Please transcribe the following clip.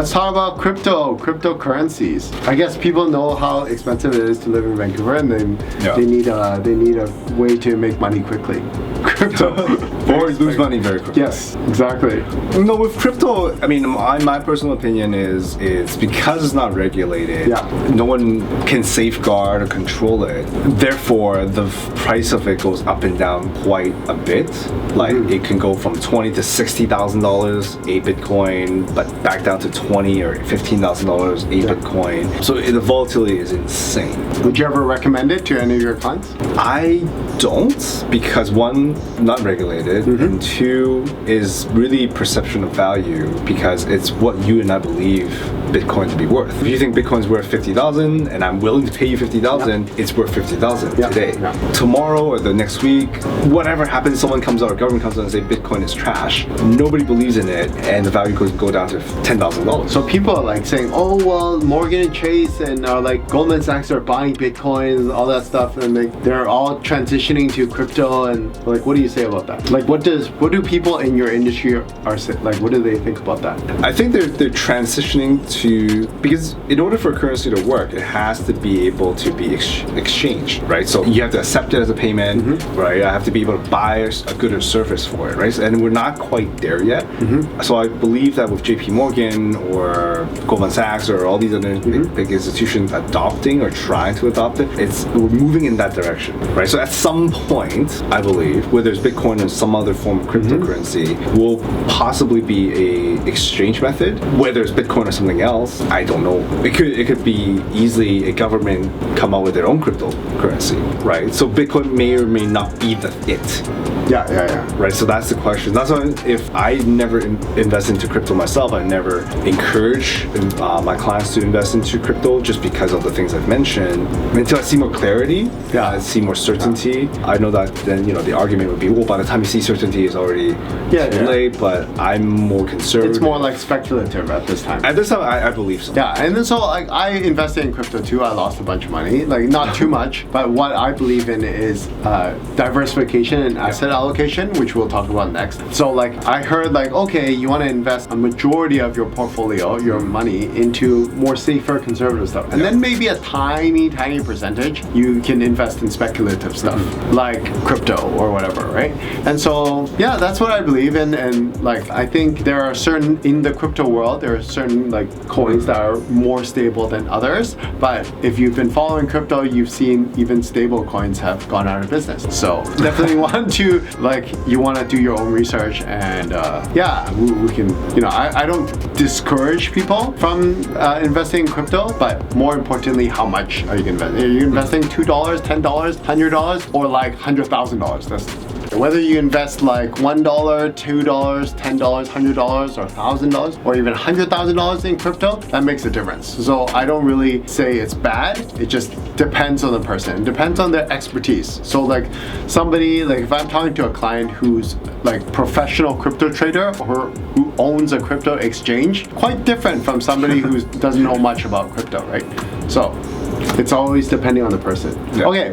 Let's talk about cryptocurrencies. I guess people know how expensive it is to live in Vancouver, and they need a way to make money quickly. Crypto. Or lose money very quickly. Yes, exactly. No, with crypto, I mean, my personal opinion is because it's not regulated, no one can safeguard or control it. Therefore, the price of it goes up and down quite a bit. Like it can go from $20,000 to $60,000 a Bitcoin, but back down to $20,000 or $15,000 a Bitcoin. So the volatility is insane. Would you ever recommend it to any of your clients? I don't, because one, not regulated, and two is really perception of value, because it's what you and I believe Bitcoin to be worth. If you think Bitcoin's worth $50,000 and I'm willing to pay you $50,000, it's worth $50,000 today. Tomorrow or the next week, whatever happens, someone comes out or government comes out and say Bitcoin is trash. Nobody believes in it, and the value could go down to $10,000. So people are like saying, oh well, Morgan and Chase and like Goldman Sachs are buying Bitcoins, all that stuff, and they're all transitioning to crypto. And like, what do you say about that? Like, what do people in your industry like? What do they think about that? I think they're transitioning to, because in order for a currency to work, it has to be able to be exchanged, right? So you have to accept it as a payment, right? I have to be able to buy a good or service for it, right? And we're not quite there yet. So I believe that with JP Morgan or Goldman Sachs or all these other big institutions adopting or trying to adopt it, we're moving in that direction, right? So at some point, I believe, whether it's Bitcoin or some other form of cryptocurrency, will possibly be a exchange method. Whether it's Bitcoin or something else, I don't know. It could be easily a government come out with their own cryptocurrency, right? So Bitcoin may or may not be the it. Right, so that's the question. That's why if I never invest into crypto myself, I never encourage my clients to invest into crypto, just because of the things I've mentioned. Until I see more clarity, I see more certainty. I know that then, the argument would be, well, by the time you see certainty, it's already too late, but I'm more conservative. It's more like speculative at this time. At this time, I believe so. Yeah, and then so like I invested in crypto too. I lost a bunch of money, like not too much, but what I believe in is diversification and asset allocation, which we'll talk about next. So like I heard like, okay, you want to invest a majority of your portfolio, your money, into more safer conservative stuff, and then maybe a tiny percentage you can invest in speculative stuff like crypto or whatever, right? And so that's what I believe in. And like I think there are certain, in the crypto world, there are certain like coins that are more stable than others, but if you've been following crypto, you've seen even stable coins have gone out of business. So definitely you want to do your own research, and we can, I don't discourage people from investing in crypto, but more importantly, how much are you going to invest? Are you investing $2, $10, $100, or like $100,000? That's whether you invest like $1, $2, $10, $100, or $1,000, or even $100,000 in crypto, that makes a difference. So I don't really say it's bad. It just depends on the person. It depends on their expertise. So like somebody, like if I'm talking to a client who's like professional crypto trader or who owns a crypto exchange, quite different from somebody who doesn't know much about crypto, right? So it's always depending on the person. Okay.